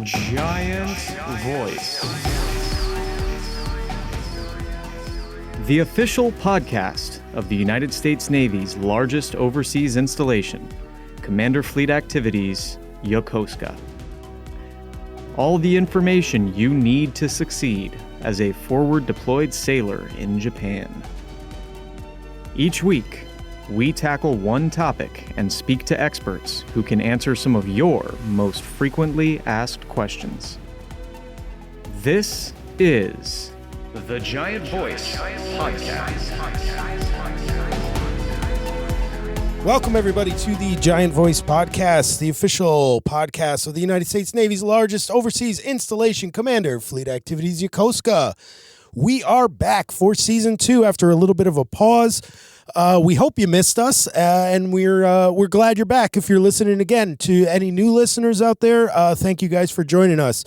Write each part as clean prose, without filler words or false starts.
Giant Voice. The official podcast of the United States Navy's largest overseas installation, Commander Fleet Activities, Yokosuka. All the information you need to succeed as a forward deployed sailor in Japan. Each week, we tackle one topic and speak to experts who can answer some of your most frequently asked questions. This is the Giant Voice Podcast. Welcome, everybody, to the Giant Voice Podcast, the official podcast of the United States Navy's largest overseas installation, Commander Fleet Activities, Yokosuka. We are back for Season 2 after a little bit of a pause. We hope you missed us, and we're glad you're back. If you're listening again, to any new listeners out there, thank you guys for joining us.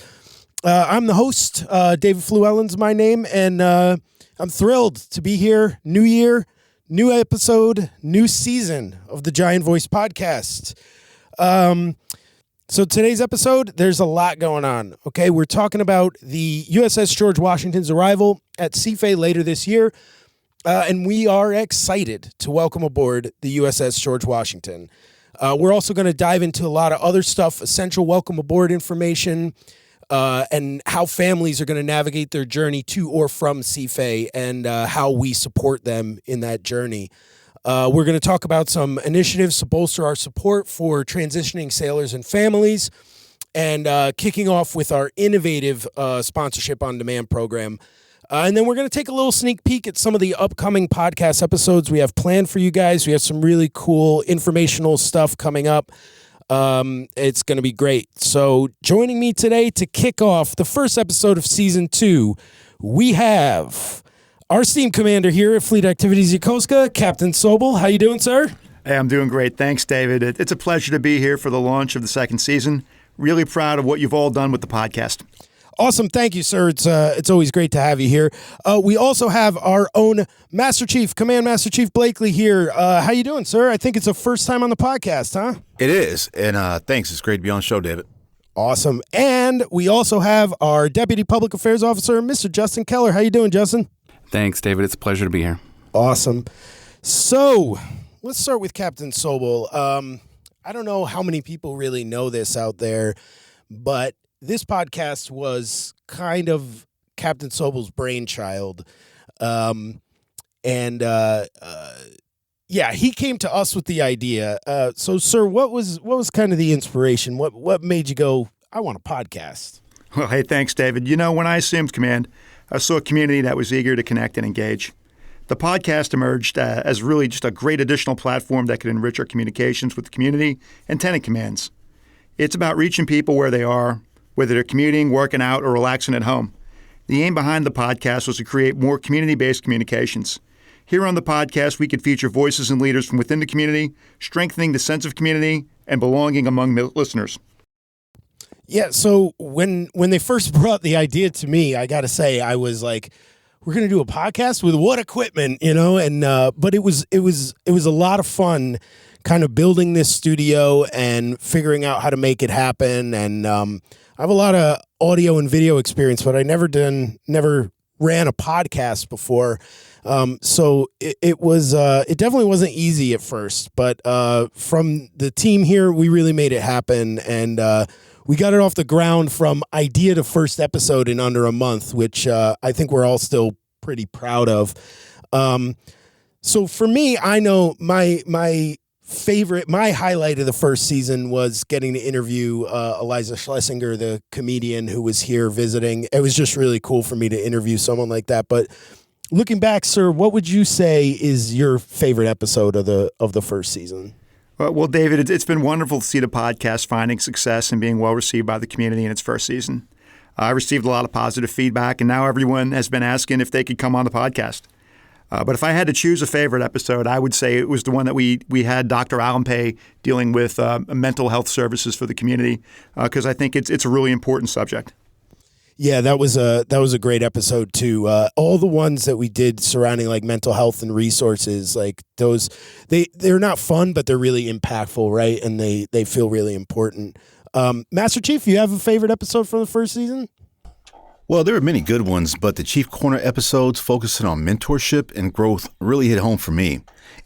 I'm the host, David Flewellyn's my name, and I'm thrilled to be here. New year, new episode, new season of the Giant Voice Podcast. So today's episode, there's a lot going on. Okay, we're talking about the USS George Washington's arrival at CFAY later this year. And we are excited to welcome aboard the USS George Washington. We're also going to dive into a lot of other stuff, essential welcome aboard information, and how families are going to navigate their journey to or from CFAY and how we support them in that journey. We're going to talk about some initiatives to bolster our support for transitioning sailors and families, and kicking off with our innovative sponsorship on demand program. And then we're going to take a little sneak peek at some of the upcoming podcast episodes we have planned for you guys. We have some really cool informational stuff coming up. It's going to be great. So joining me today to kick off the first episode of Season 2, we have our esteemed commander here at Fleet Activities Yokosuka, Captain Sobol. How you doing, sir? Hey, I'm doing great. Thanks, David. It's a pleasure to be here for the launch of the second season. Really proud of what you've all done with the podcast. Awesome. Thank you, sir. It's always great to have you here. We also have our own Master Chief, Command Master Chief Blakely here. How you doing, sir? I think it's the first time on the podcast, huh? It is. And thanks. It's great to be on the show, David. Awesome. And we also have our Deputy Public Affairs Officer, Mr. Justin Keller. How you doing, Justin? Thanks, David. It's a pleasure to be here. Awesome. So let's start with Captain Sobol. I don't know how many people really know this out there, but this podcast was kind of Captain Sobol's brainchild. He came to us with the idea. So, sir, what was kind of the inspiration? What made you go, I want a podcast? Well, hey, thanks, David. You know, when I assumed command, I saw a community that was eager to connect and engage. The podcast emerged as really just a great additional platform that could enrich our communications with the community and tenant commands. It's about reaching people where they are, whether they're commuting, working out, or relaxing at home. The aim behind the podcast was to create more community-based communications. Here on the podcast, we could feature voices and leaders from within the community, strengthening the sense of community and belonging among the listeners. Yeah, so when they first brought the idea to me, I got to say, I was like, we're going to do a podcast with what equipment, you know? And but it was a lot of fun kind of building this studio and figuring out how to make it happen. And I have a lot of audio and video experience, but I never ran a podcast before. So it definitely wasn't easy at first, but from the team here, we really made it happen. And we got it off the ground from idea to first episode in under a month, which I think we're all still pretty proud of. So for me, I know my highlight of the first season was getting to interview Eliza Schlesinger, the comedian who was here visiting. It was just really cool for me to interview someone like that. But looking back, sir, what would you say is your favorite episode of the first season? Well, David, it's been wonderful to see the podcast finding success and being well received by the community in its first season. I received a lot of positive feedback, and now everyone has been asking if they could come on the podcast. But if I had to choose a favorite episode, I would say it was the one that we had Dr. Alan Pay dealing with mental health services for the community, because I think it's a really important subject. Yeah, that was a great episode too. All the ones that we did surrounding like mental health and resources, like those, they're not fun, but they're really impactful, right? And they feel really important. Master Chief, you have a favorite episode from the first season? Well, there were many good ones, but the Chief Corner episodes focusing on mentorship and growth really hit home for me.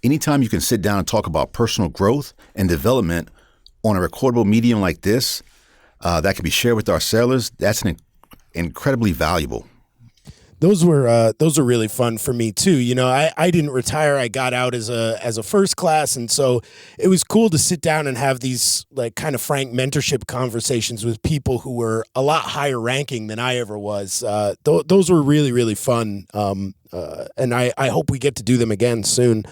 Anytime you can sit down and talk about personal growth and development on a recordable medium like this that can be shared with our sailors, that's incredibly valuable. Those were really fun for me too. You know, I didn't retire. I got out as a first class, and so it was cool to sit down and have these like kind of frank mentorship conversations with people who were a lot higher ranking than I ever was. Those were really, really fun, and I hope we get to do them again soon.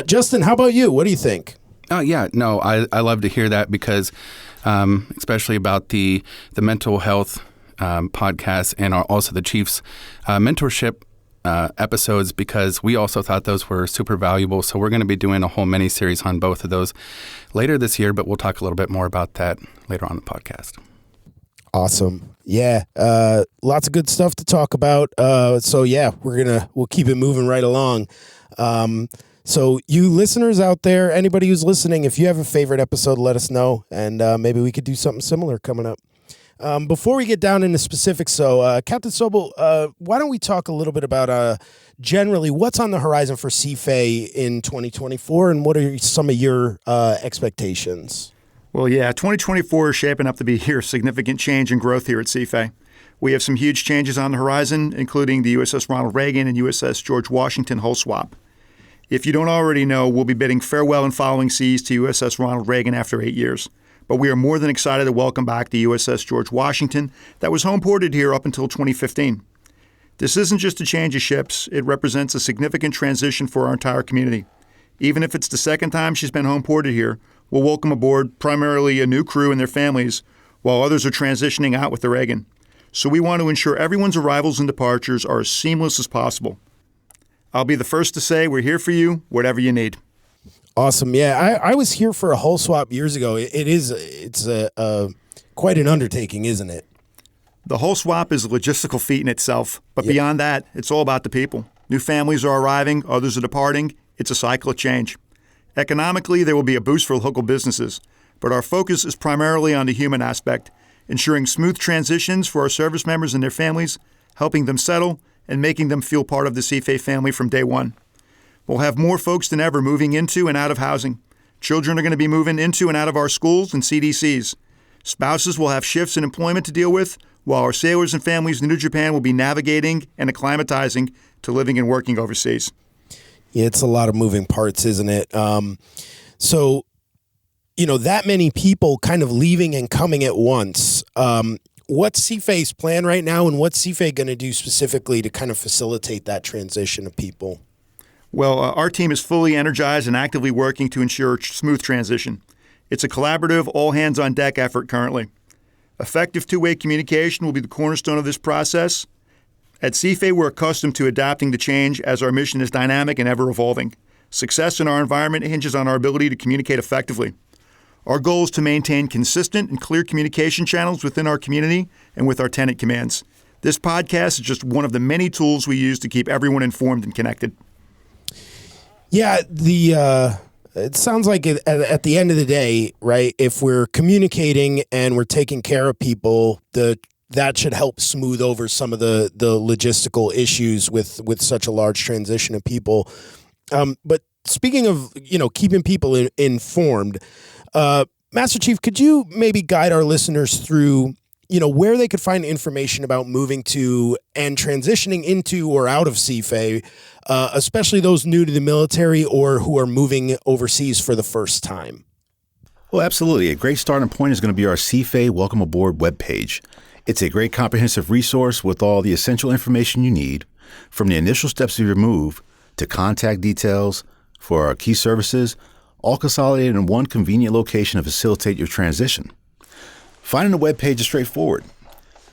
Justin, how about you? What do you think? Oh yeah, no, I love to hear that because, especially about the mental health podcast and also the Chiefs mentorship episodes, because we also thought those were super valuable. So we're going to be doing a whole mini-series on both of those later this year, but we'll talk a little bit more about that later on the podcast. Awesome. Yeah. Lots of good stuff to talk about. So yeah, we'll keep it moving right along. So you listeners out there, anybody who's listening, if you have a favorite episode, let us know, and maybe we could do something similar coming up. Before we get down into specifics, Captain Sobol, why don't we talk a little bit about generally what's on the horizon for CFAY in 2024, and what are some of your expectations? Well, yeah, 2024 is shaping up to be a year of significant change and growth here at CFAY. We have some huge changes on the horizon, including the USS Ronald Reagan and USS George Washington hull swap. If you don't already know, we'll be bidding farewell and following seas to USS Ronald Reagan after 8 years. But we are more than excited to welcome back the USS George Washington that was home ported here up until 2015. This isn't just a change of ships, it represents a significant transition for our entire community. Even if it's the second time she's been home ported here, we'll welcome aboard primarily a new crew and their families, while others are transitioning out with the Reagan. So we want to ensure everyone's arrivals and departures are as seamless as possible. I'll be the first to say we're here for you, whatever you need. Awesome. Yeah, I was here for a hull swap years ago. It's quite an undertaking, isn't it? The hull swap is a logistical feat in itself, but beyond that, it's all about the people. New families are arriving, others are departing. It's a cycle of change. Economically, there will be a boost for local businesses, but our focus is primarily on the human aspect, ensuring smooth transitions for our service members and their families, helping them settle, and making them feel part of the CFAY family from day one. We'll have more folks than ever moving into and out of housing. Children are going to be moving into and out of our schools and CDCs. Spouses will have shifts in employment to deal with, while our sailors and families in New Japan will be navigating and acclimatizing to living and working overseas. Yeah, it's a lot of moving parts, isn't it? So, that many people kind of leaving and coming at once. What's CFAY's plan right now, and what's CFAY going to do specifically to kind of facilitate that transition of people? Well, our team is fully energized and actively working to ensure a smooth transition. It's a collaborative, all-hands-on-deck effort currently. Effective two-way communication will be the cornerstone of this process. At CFAY, we're accustomed to adapting to change as our mission is dynamic and ever-evolving. Success in our environment hinges on our ability to communicate effectively. Our goal is to maintain consistent and clear communication channels within our community and with our tenant commands. This podcast is just one of the many tools we use to keep everyone informed and connected. Yeah, it sounds like at the end of the day, right, if we're communicating and we're taking care of people, that should help smooth over some of the logistical issues with such a large transition of people. But speaking of, keeping people informed, Master Chief, could you maybe guide our listeners through, where they could find information about moving to and transitioning into or out of CFAY, especially those new to the military or who are moving overseas for the first time? Well, absolutely. A great starting point is going to be our CFAY Welcome Aboard webpage. It's a great comprehensive resource with all the essential information you need, from the initial steps of your move to contact details for our key services, all consolidated in one convenient location to facilitate your transition. Finding the webpage is straightforward.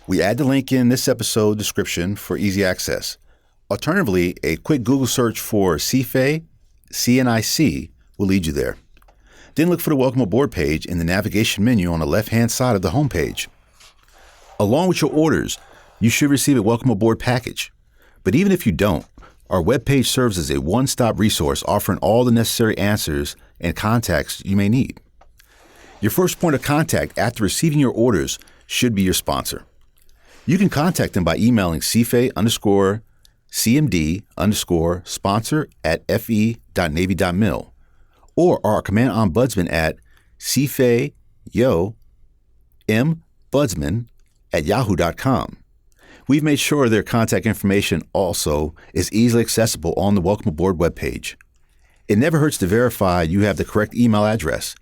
We add the link in this episode description for easy access. Alternatively, a quick Google search for CFAY, CNIC, will lead you there. Then look for the Welcome Aboard page in the navigation menu on the left-hand side of the homepage. Along with your orders, you should receive a Welcome Aboard package. But even if you don't, our webpage serves as a one-stop resource offering all the necessary answers and contacts you may need. Your first point of contact after receiving your orders should be your sponsor. You can contact them by emailing cfay_cmd_sponsor@fe.navy.mil or our command ombudsman at cfayombudsman@yahoo.com. We've made sure their contact information also is easily accessible on the Welcome Aboard webpage. It never hurts to verify you have the correct email address.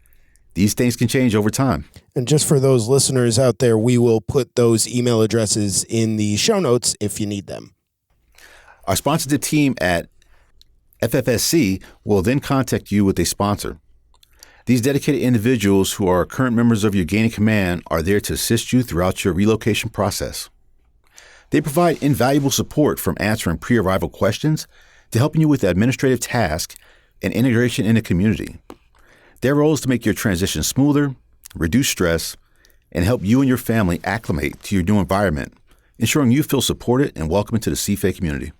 These things can change over time. And just for those listeners out there, we will put those email addresses in the show notes if you need them. Our sponsorship team at FFSC will then contact you with a sponsor. These dedicated individuals who are current members of your gain of command are there to assist you throughout your relocation process. They provide invaluable support from answering pre-arrival questions to helping you with administrative tasks and integration in the community. Their role is to make your transition smoother, reduce stress, and help you and your family acclimate to your new environment, ensuring you feel supported and welcome into the CFAY community.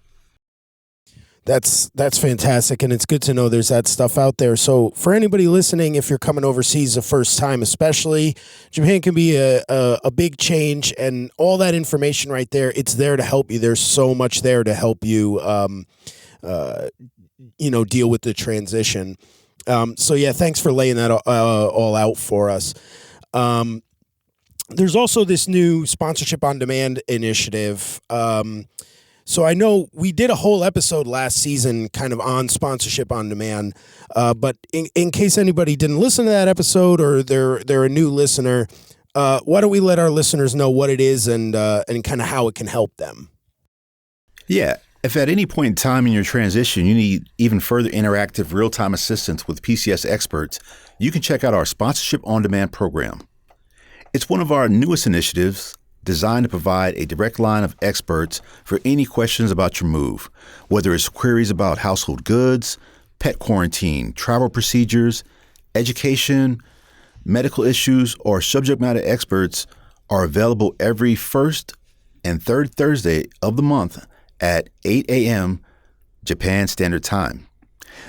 That's fantastic, and it's good to know there's that stuff out there. So for anybody listening, if you're coming overseas the first time especially, Japan can be a big change, and all that information right there, it's there to help you. There's so much there to help you, deal with the transition. So yeah, thanks for laying that all out for us. There's also this new Sponsorship on Demand initiative. So I know we did a whole episode last season kind of on Sponsorship on Demand, but in case anybody didn't listen to that episode or they're a new listener, why don't we let our listeners know what it is and kind of how it can help them? Yeah. If at any point in time in your transition you need even further interactive real-time assistance with PCS experts, you can check out our Sponsorship on Demand program. It's one of our newest initiatives designed to provide a direct line of experts for any questions about your move, whether it's queries about household goods, pet quarantine, travel procedures, education, medical issues, or subject matter experts are available every first and third Thursday of the month at 8 a.m. Japan Standard Time.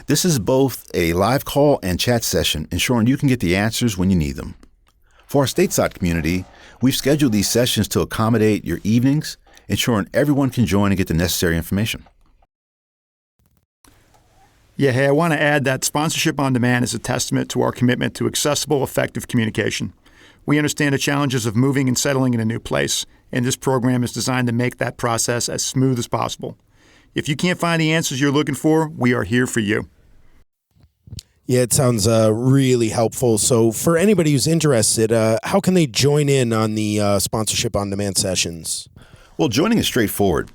This is both a live call and chat session, ensuring you can get the answers when you need them. For our stateside community, we've scheduled these sessions to accommodate your evenings, ensuring everyone can join and get the necessary information. Yeah, hey, I want to add that Sponsorship on Demand is a testament to our commitment to accessible, effective communication. We understand the challenges of moving and settling in a new place, and this program is designed to make that process as smooth as possible. If you can't find the answers you're looking for, we are here for you. Yeah, it sounds really helpful. So for anybody who's interested, how can they join in on the Sponsorship on Demand sessions? Well, joining is straightforward.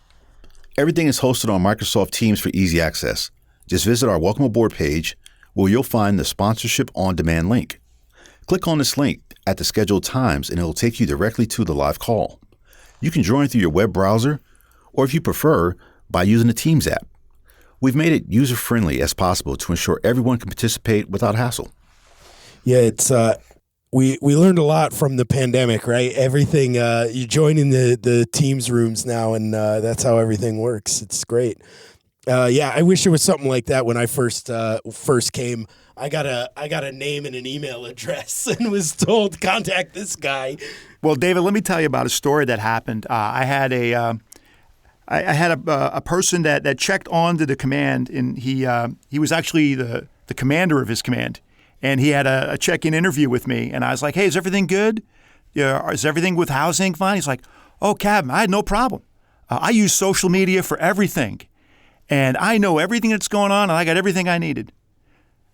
Everything is hosted on Microsoft Teams for easy access. Just visit our Welcome Aboard page where you'll find the Sponsorship on Demand link. Click on this link at the scheduled times and it will take you directly to the live call. You can join through your web browser or, if you prefer, by using the Teams app. We've made it user-friendly as possible to ensure everyone can participate without hassle. Yeah, it's we learned a lot from the pandemic, right? Everything you join in the Teams rooms now, and that's how everything works. It's great. Yeah, I wish there was something like that when I first came. I got a name and an email address and was told contact this guy. Well, David, let me tell you about a story that happened. I had a person that checked onto the command, and he was actually the commander of his command, and he had a check-in interview with me, and I was like, "Hey, is everything good? Is everything with housing fine?" He's like, "Oh, Captain, I had no problem. I use social media for everything, and I know everything that's going on, and I got everything I needed."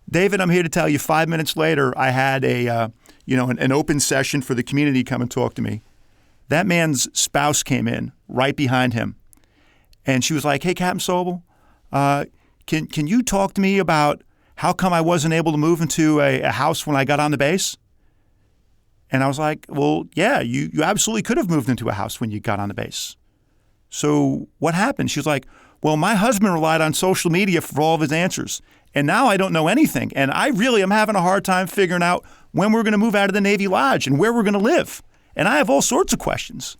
David, I'm here to tell you, 5 minutes later, I had an open session for the community to come and talk to me. That man's spouse came in right behind him. And she was like, "Hey, Captain Sobol, can you talk to me about how come I wasn't able to move into a house when I got on the base?" And I was like, "Well, yeah, you absolutely could have moved into a house when you got on the base. So what happened?" She was like, "Well, my husband relied on social media for all of his answers. And now I don't know anything. And I really am having a hard time figuring out when we're going to move out of the Navy Lodge and where we're going to live. And I have all sorts of questions."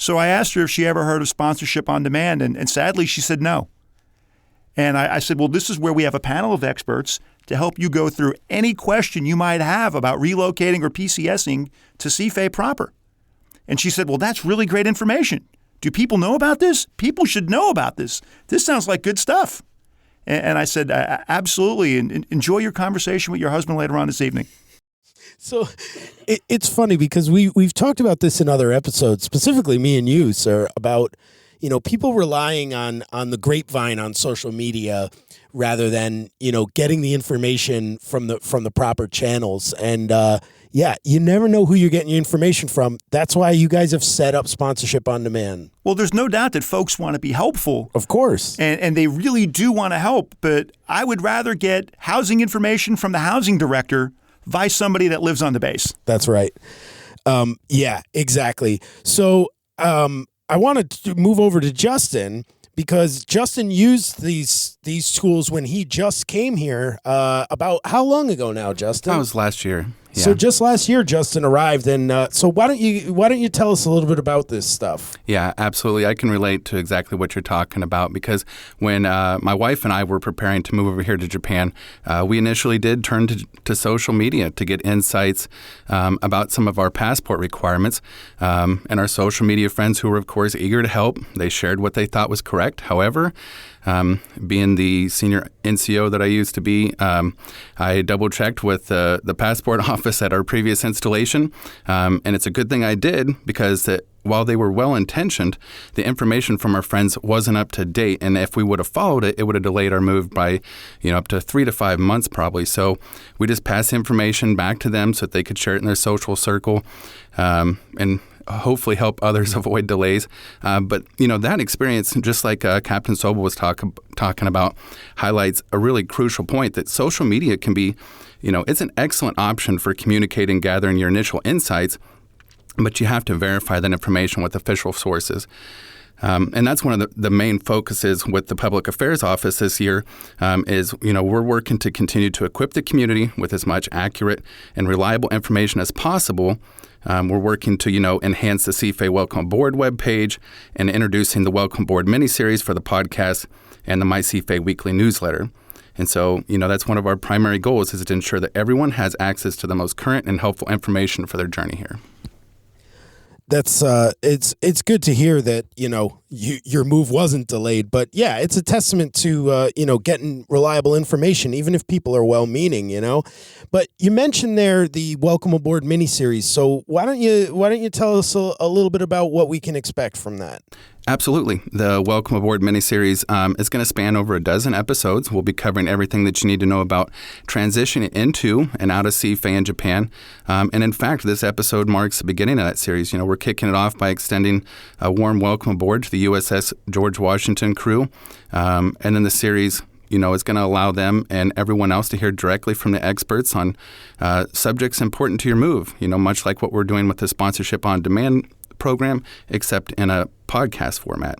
So I asked her if she ever heard of Sponsorship on Demand, and sadly she said no. And I said, well, this is where we have a panel of experts to help you go through any question you might have about relocating or PCSing to CFAY proper. And she said, well, that's really great information. Do people know about this? People should know about this. This sounds like good stuff. And I said, absolutely. And enjoy your conversation with your husband later on this evening. So it's funny because we've talked about this in other episodes, specifically me and you, sir, about, people relying on the grapevine on social media rather than, getting the information from the proper channels. And you never know who you're getting your information from. That's why you guys have set up sponsorship on demand. Well, there's no doubt that folks want to be helpful. Of course. And they really do want to help. But I would rather get housing information from the housing director by somebody that lives on the base. That's right. Yeah, exactly. So I wanted to move over to Justin because Justin used these tools when he just came here. About how long ago now, Justin? That was last year. Yeah. So just last year, Justin arrived, and so why don't you tell us a little bit about this stuff? Yeah, absolutely. I can relate to exactly what you're talking about because when my wife and I were preparing to move over here to Japan, we initially did turn to social media to get insights about some of our passport requirements. And our social media friends who were, of course, eager to help, they shared what they thought was correct. However, being the senior NCO that I used to be, I double-checked with the passport office at our previous installation, and it's a good thing I did because while they were well-intentioned, the information from our friends wasn't up to date, and if we would have followed it, it would have delayed our move by up to 3 to 5 months probably. So we just passed information back to them so that they could share it in their social circle, and hopefully help others avoid delays. But that experience, just like Captain Sobol was talking about, highlights a really crucial point that social media can be, it's an excellent option for communicating, gathering your initial insights, but you have to verify that information with official sources. And that's one of the main focuses with the Public Affairs Office this year is, we're working to continue to equip the community with as much accurate and reliable information as possible. We're working to, enhance the CFAY Welcome Aboard webpage and introducing the Welcome Aboard miniseries for the podcast and the My CFAY weekly newsletter. And so, that's one of our primary goals is to ensure that everyone has access to the most current and helpful information for their journey here. That's it's good to hear that your move wasn't delayed, but yeah, it's a testament to getting reliable information, even if people are well-meaning. But you mentioned there the Welcome Aboard miniseries, so why don't you tell us a little bit about what we can expect from that? Absolutely. The Welcome Aboard miniseries is going to span over a dozen episodes. We'll be covering everything that you need to know about transitioning into and out of CFAY in Japan. And in fact, this episode marks the beginning of that series. We're kicking it off by extending a warm welcome aboard to the USS George Washington crew. And then the series is going to allow them and everyone else to hear directly from the experts on subjects important to your move, much like what we're doing with the Sponsorship on Demand program, except in a podcast format.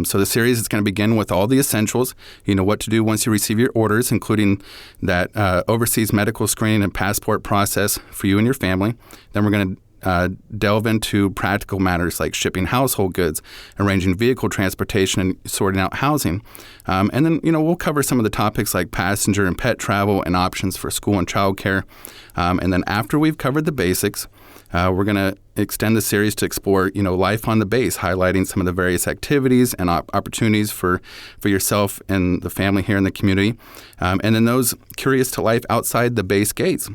So the series is going to begin with all the essentials, what to do once you receive your orders, including that overseas medical screening and passport process for you and your family. Then we're going to delve into practical matters like shipping household goods, arranging vehicle transportation, and sorting out housing. And then, we'll cover some of the topics like passenger and pet travel and options for school and childcare. And then after we've covered the basics, we're going to extend the series to explore, life on the base, highlighting some of the various activities and opportunities for yourself and the family here in the community. And then those curious to life outside the base gates.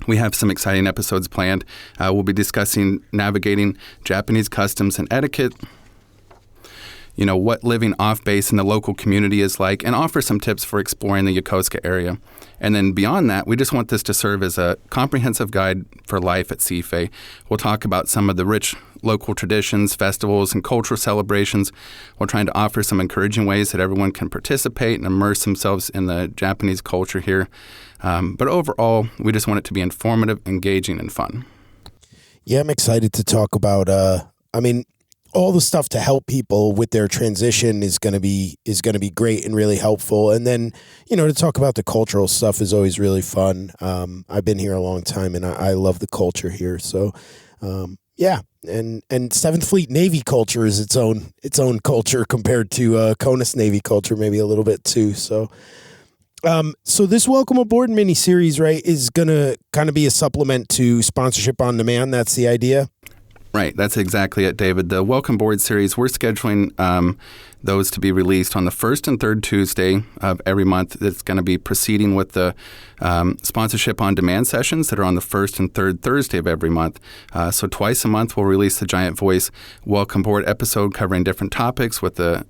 We have some exciting episodes planned. We'll be discussing navigating Japanese customs and etiquette, what living off base in the local community is like, and offer some tips for exploring the Yokosuka area. And then beyond that, we just want this to serve as a comprehensive guide for life at CFAY. We'll talk about some of the rich local traditions, festivals, and cultural celebrations. We're trying to offer some encouraging ways that everyone can participate and immerse themselves in the Japanese culture here. But overall, we just want it to be informative, engaging, and fun. Yeah, I'm excited to talk about, all the stuff to help people with their transition is going to be great and really helpful. And then, to talk about the cultural stuff is always really fun. I've been here a long time and I love the culture here. So, Yeah, and 7th Fleet Navy culture is its own culture compared to CONUS Navy culture, maybe a little bit too. So this Welcome Aboard mini-series, right, is going to kind of be a supplement to Sponsorship on Demand. That's the idea? Right. That's exactly it, David. The Welcome Board series, we're scheduling those to be released on the first and third Tuesday of every month. It's going to be proceeding with the Sponsorship on Demand sessions that are on the first and third Thursday of every month. So twice a month, we'll release the Giant Voice Welcome Board episode covering different topics with the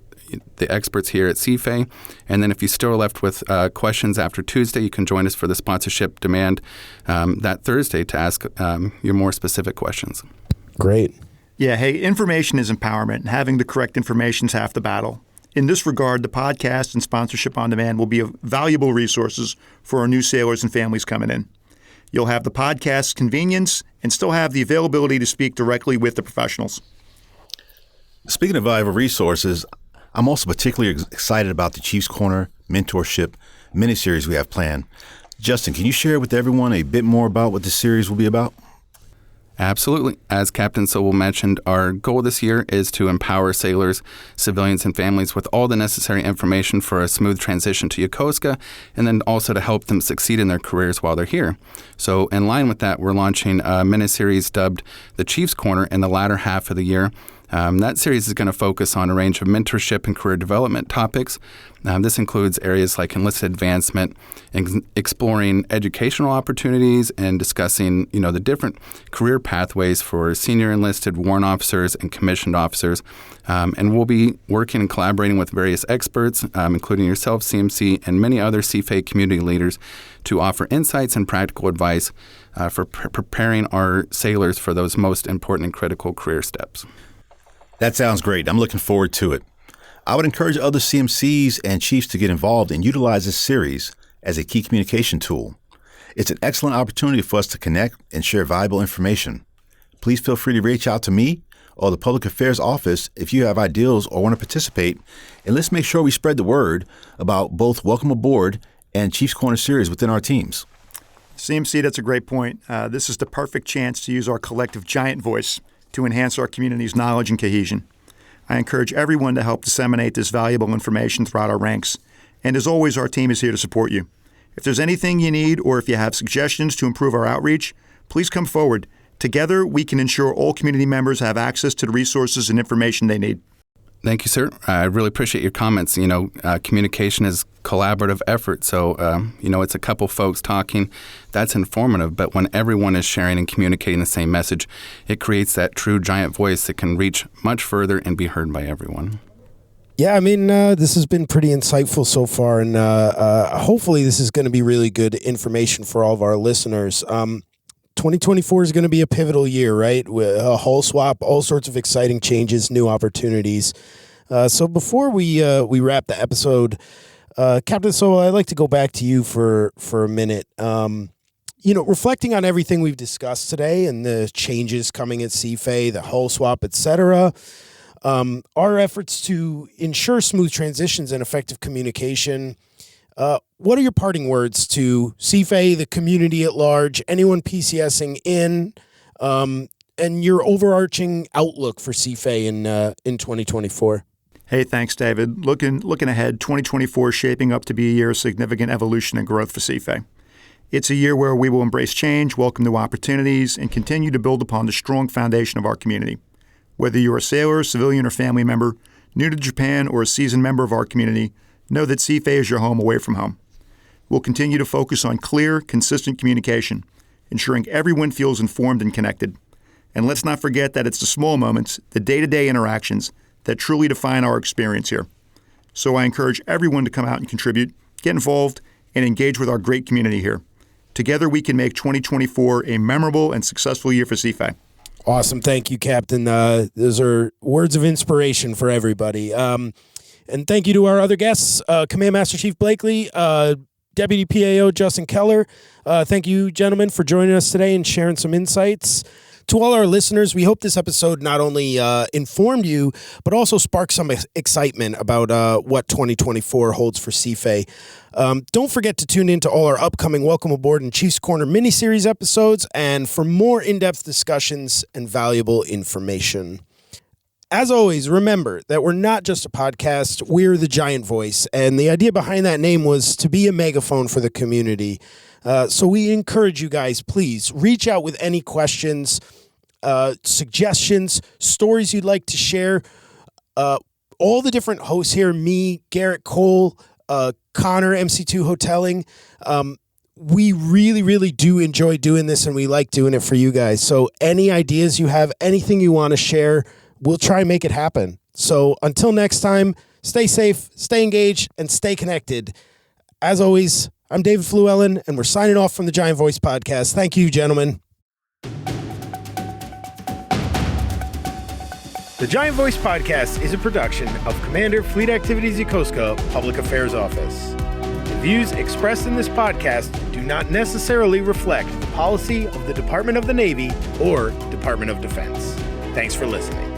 experts here at CFAY. And then if you still are left with questions after Tuesday, you can join us for the Sponsorship Demand that Thursday to ask your more specific questions. Great. Yeah, hey, information is empowerment, and having the correct information is half the battle. In this regard, the podcast and Sponsorship on Demand will be valuable resources for our new sailors and families coming in. You'll have the podcast's convenience and still have the availability to speak directly with the professionals. Speaking of valuable resources, I'm also particularly excited about the Chiefs Corner Mentorship miniseries we have planned. Justin, can you share with everyone a bit more about what this series will be about? Absolutely. As Captain Sobol mentioned, our goal this year is to empower sailors, civilians, and families with all the necessary information for a smooth transition to Yokosuka, and then also to help them succeed in their careers while they're here. So in line with that, we're launching a miniseries dubbed The Chiefs Corner in the latter half of the year. That series is going to focus on a range of mentorship and career development topics. This includes areas like enlisted advancement, exploring educational opportunities, and discussing, the different career pathways for senior enlisted warrant officers and commissioned officers. And we'll be working and collaborating with various experts, including yourself, CMC, and many other CFAY community leaders to offer insights and practical advice for preparing our sailors for those most important and critical career steps. That sounds great. I'm looking forward to it. I would encourage other CMCs and chiefs to get involved and utilize this series as a key communication tool. It's an excellent opportunity for us to connect and share valuable information. Please feel free to reach out to me or the Public Affairs Office if you have ideas or want to participate, and let's make sure we spread the word about both Welcome Aboard and Chiefs Corner series within our teams. CMC, that's a great point. This is the perfect chance to use our collective giant voice to enhance our community's knowledge and cohesion. I encourage everyone to help disseminate this valuable information throughout our ranks. And as always, our team is here to support you. If there's anything you need or if you have suggestions to improve our outreach, please come forward. Together, we can ensure all community members have access to the resources and information they need. Thank you, sir. I really appreciate your comments. Communication is collaborative effort. So, it's a couple folks talking. That's informative. But when everyone is sharing and communicating the same message, it creates that true giant voice that can reach much further and be heard by everyone. Yeah, this has been pretty insightful so far. And hopefully this is going to be really good information for all of our listeners. 2024 is going to be a pivotal year, right? With a hull swap, all sorts of exciting changes, new opportunities. So before we wrap the episode, Captain Sobol, I'd like to go back to you for a minute. Reflecting on everything we've discussed today and the changes coming at CFAY, the hull swap, etc., our efforts to ensure smooth transitions and effective communication. What are your parting words to CFAY, the community at large, anyone PCSing in, and your overarching outlook for CFAY in 2024? Hey, thanks, David. Looking ahead, 2024 is shaping up to be a year of significant evolution and growth for CFAY. It's a year where we will embrace change, welcome new opportunities, and continue to build upon the strong foundation of our community. Whether you're a sailor, civilian, or family member, new to Japan, or a seasoned member of our community, know that CFAY is your home away from home. We'll continue to focus on clear, consistent communication, ensuring everyone feels informed and connected. And let's not forget that it's the small moments, the day-to-day interactions, that truly define our experience here. So I encourage everyone to come out and contribute, get involved, and engage with our great community here. Together, we can make 2024 a memorable and successful year for CFAY. Awesome. Thank you, Captain. Those are words of inspiration for everybody. And thank you to our other guests, Command Master Chief Blakely, Deputy PAO Justin Keller. Thank you, gentlemen, for joining us today and sharing some insights. To all our listeners, we hope this episode not only informed you, but also sparked some excitement about what 2024 holds for CFAY. Don't forget to tune in to all our upcoming Welcome Aboard and Chiefs Corner mini-series episodes and for more in-depth discussions and valuable information. As always, remember that we're not just a podcast, we're the Giant Voice, and the idea behind that name was to be a megaphone for the community. So we encourage you guys, please reach out with any questions, suggestions, stories you'd like to share. All the different hosts here, me, Garrett Cole, Connor, MC2 Hoteling, we really, really do enjoy doing this, and we like doing it for you guys. So any ideas you have, anything you want to share, we'll try and make it happen. So until next time, stay safe, stay engaged, and stay connected. As always, I'm David Flewellyn, and we're signing off from the Giant Voice Podcast. Thank you, gentlemen. The Giant Voice Podcast is a production of Commander Fleet Activities Yokosuka Public Affairs Office. The views expressed in this podcast do not necessarily reflect the policy of the Department of the Navy or Department of Defense. Thanks for listening.